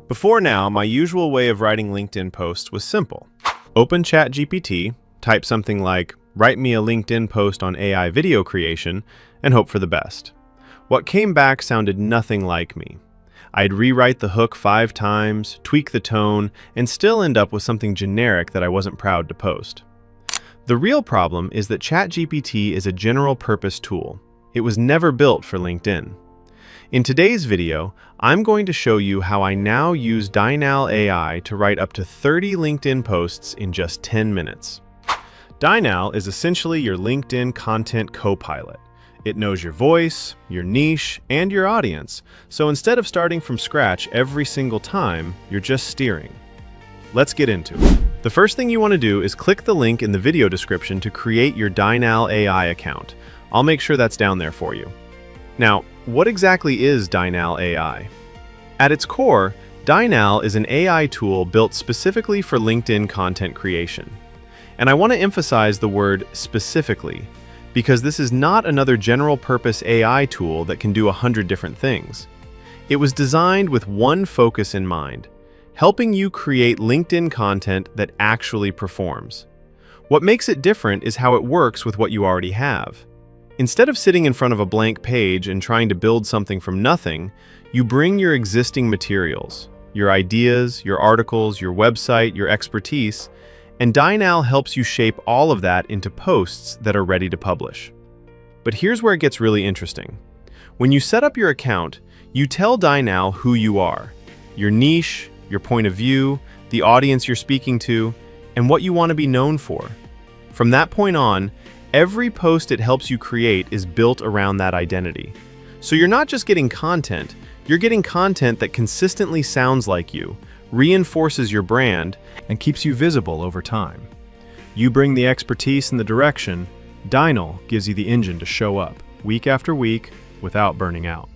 Before now, my usual way of writing LinkedIn posts was simple. Open ChatGPT, type something like, "Write me a LinkedIn post on AI video creation," and hope for the best. What came back sounded nothing like me. I'd rewrite the hook 5 times, tweak the tone, and still end up with something generic that I wasn't proud to post. The real problem is that ChatGPT is a general-purpose tool. It was never built for LinkedIn. In today's video, I'm going to show you how I now use Dal AI to write up to 30 LinkedIn posts in just 10 minutes. Dal is essentially your LinkedIn content co-pilot. It knows your voice, your niche, and your audience, so instead of starting from scratch every single time, you're just steering. Let's get into it. The first thing you want to do is click the link in the video description to create your Dal AI account. I'll make sure that's down there for you. Now, what exactly is Dal AI? At its core, Dal is an AI tool built specifically for LinkedIn content creation. And I want to emphasize the word specifically, because this is not another general-purpose AI tool that can do 100 different things. It was designed with one focus in mind: helping you create LinkedIn content that actually performs. What makes it different is how it works with what you already have. Instead of sitting in front of a blank page and trying to build something from nothing, you bring your existing materials, your ideas, your articles, your website, your expertise, and Dal helps you shape all of that into posts that are ready to publish. But here's where it gets really interesting. When you set up your account, you tell Dal who you are, your niche, your point of view, the audience you're speaking to, and what you want to be known for. From that point on, every post it helps you create is built around that identity. So you're not just getting content, you're getting content that consistently sounds like you, reinforces your brand, and keeps you visible over time. You bring the expertise and the direction, Dal gives you the engine to show up, week after week, without burning out.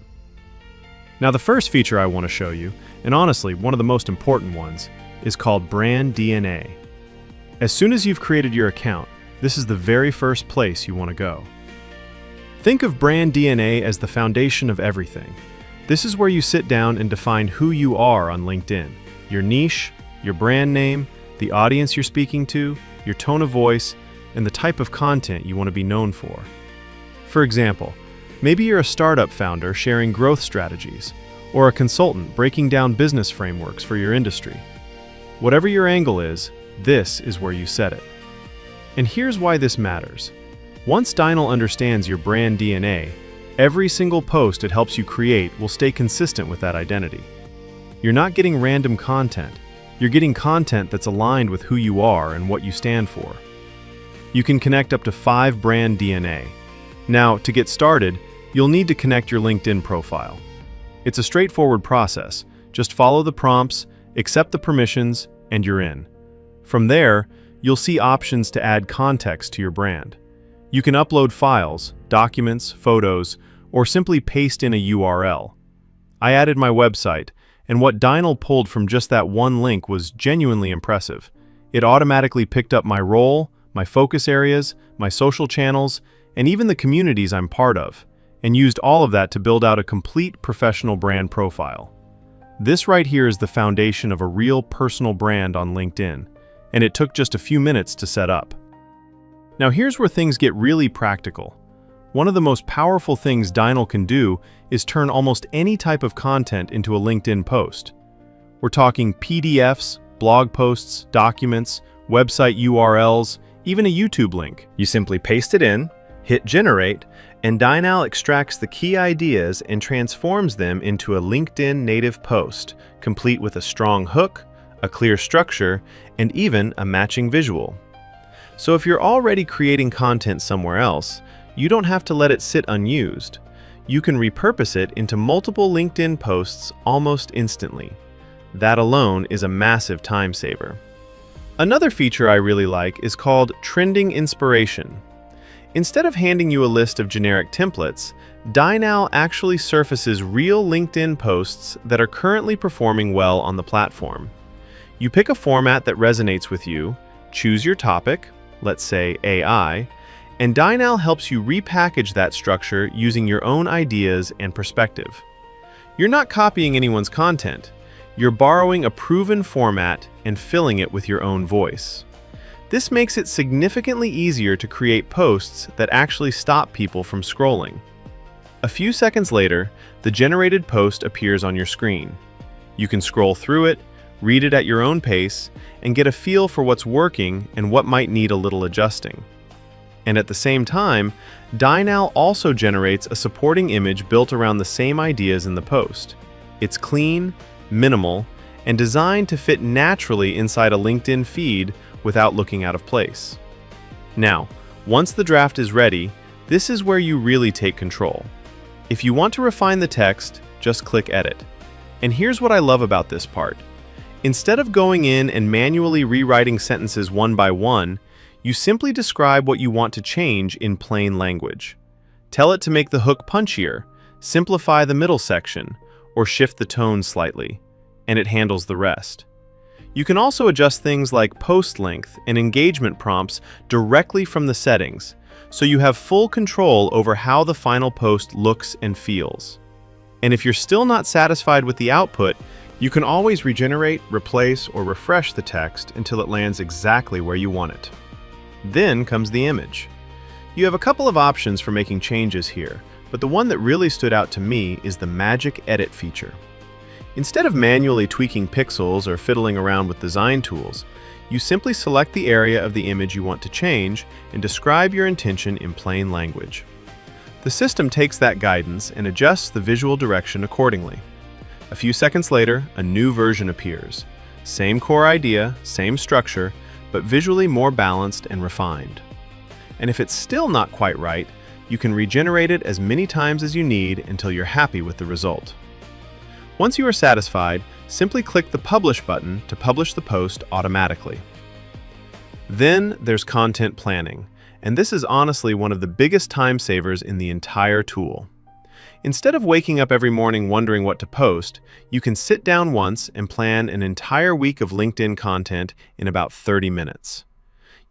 Now the first feature I want to show you, and honestly one of the most important ones, is called Brand DNA. As soon as you've created your account, this is the very first place you want to go. Think of Brand DNA as the foundation of everything. This is where you sit down and define who you are on LinkedIn. Your niche, your brand name, the audience you're speaking to, your tone of voice, and the type of content you want to be known for. For example, maybe you're a startup founder sharing growth strategies, or a consultant breaking down business frameworks for your industry. Whatever your angle is, this is where you set it. And here's why this matters. Once Dal understands your brand DNA, every single post it helps you create will stay consistent with that identity. You're not getting random content. You're getting content that's aligned with who you are and what you stand for. You can connect up to 5 brand DNA. Now, to get started, you'll need to connect your LinkedIn profile. It's a straightforward process. Just follow the prompts, accept the permissions, and you're in. From there, you'll see options to add context to your brand. You can upload files, documents, photos, or simply paste in a URL. I added my website, and what Dal pulled from just that one link was genuinely impressive. It automatically picked up my role, my focus areas, my social channels, and even the communities I'm part of, and used all of that to build out a complete professional brand profile. This right here is the foundation of a real personal brand on LinkedIn, and it took just a few minutes to set up. Now here's where things get really practical. One of the most powerful things Dal can do is turn almost any type of content into a LinkedIn post. We're talking PDFs, blog posts, documents, website URLs, even a YouTube link. You simply paste it in, hit generate, and Dal extracts the key ideas and transforms them into a LinkedIn native post, complete with a strong hook, a clear structure, and even a matching visual. So if you're already creating content somewhere else, you don't have to let it sit unused. You can repurpose it into multiple LinkedIn posts almost instantly. That alone is a massive time saver. Another feature I really like is called Trending Inspiration. Instead of handing you a list of generic templates, Dal actually surfaces real LinkedIn posts that are currently performing well on the platform. You pick a format that resonates with you, choose your topic, let's say AI, and Dal helps you repackage that structure using your own ideas and perspective. You're not copying anyone's content. You're borrowing a proven format and filling it with your own voice. This makes it significantly easier to create posts that actually stop people from scrolling. A few seconds later, the generated post appears on your screen. You can scroll through it, read it at your own pace, and get a feel for what's working and what might need a little adjusting. And at the same time, Dal also generates a supporting image built around the same ideas in the post. It's clean, minimal, and designed to fit naturally inside a LinkedIn feed without looking out of place. Now, once the draft is ready, this is where you really take control. If you want to refine the text, just click Edit. And here's what I love about this part. Instead of going in and manually rewriting sentences one by one, you simply describe what you want to change in plain language. Tell it to make the hook punchier, simplify the middle section, or shift the tone slightly, and it handles the rest. You can also adjust things like post length and engagement prompts directly from the settings, so you have full control over how the final post looks and feels. And if you're still not satisfied with the output, you can always regenerate, replace, or refresh the text until it lands exactly where you want it. Then comes the image. You have a couple of options for making changes here, but the one that really stood out to me is the Magic Edit feature. Instead of manually tweaking pixels or fiddling around with design tools, you simply select the area of the image you want to change and describe your intention in plain language. The system takes that guidance and adjusts the visual direction accordingly. A few seconds later, a new version appears. Same core idea, same structure, but visually more balanced and refined. And if it's still not quite right, you can regenerate it as many times as you need until you're happy with the result. Once you are satisfied, simply click the Publish button to publish the post automatically. Then there's content planning, and this is honestly one of the biggest time savers in the entire tool. Instead of waking up every morning wondering what to post, you can sit down once and plan an entire week of LinkedIn content in about 30 minutes.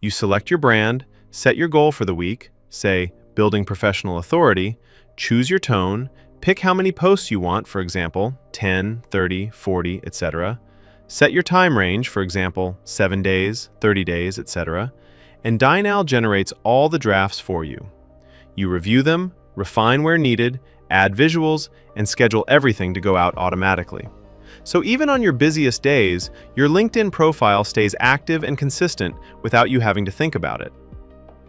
You select your brand, set your goal for the week, say, building professional authority, choose your tone, pick how many posts you want, for example, 10, 30, 40, etc. Set your time range, for example, 7 days, 30 days, etc. And Dal generates all the drafts for you. You review them, refine where needed, add visuals, and schedule everything to go out automatically. So even on your busiest days, your LinkedIn profile stays active and consistent without you having to think about it.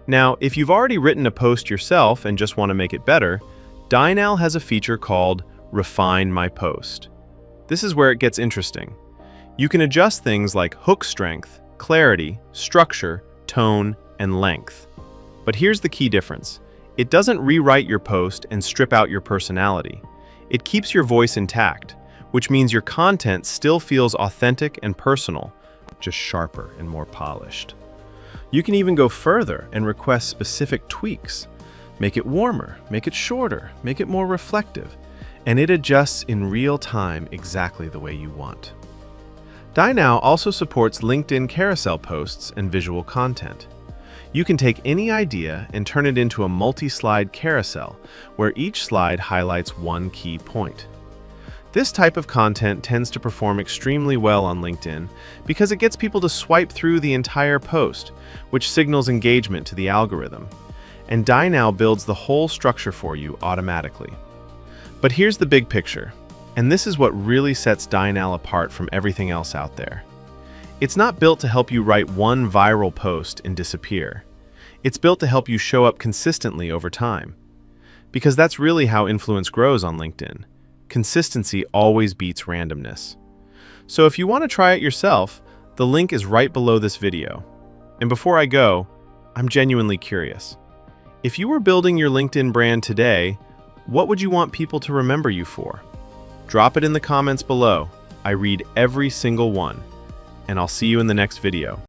Now, if you've already written a post yourself and just want to make it better, Dal has a feature called Refine My Post. This is where it gets interesting. You can adjust things like hook strength, clarity, structure, tone, and length. But here's the key difference. It doesn't rewrite your post and strip out your personality. It keeps your voice intact, which means your content still feels authentic and personal, just sharper and more polished. You can even go further and request specific tweaks. Make it warmer, make it shorter, make it more reflective, and it adjusts in real time exactly the way you want. Dal also supports LinkedIn carousel posts and visual content. You can take any idea and turn it into a multi-slide carousel, where each slide highlights one key point. This type of content tends to perform extremely well on LinkedIn because it gets people to swipe through the entire post, which signals engagement to the algorithm. And Dal builds the whole structure for you automatically. But here's the big picture, and this is what really sets Dal apart from everything else out there. It's not built to help you write one viral post and disappear. It's built to help you show up consistently over time. Because that's really how influence grows on LinkedIn. Consistency always beats randomness. So if you want to try it yourself, the link is right below this video. And before I go, I'm genuinely curious. If you were building your LinkedIn brand today, what would you want people to remember you for? Drop it in the comments below. I read every single one. And I'll see you in the next video.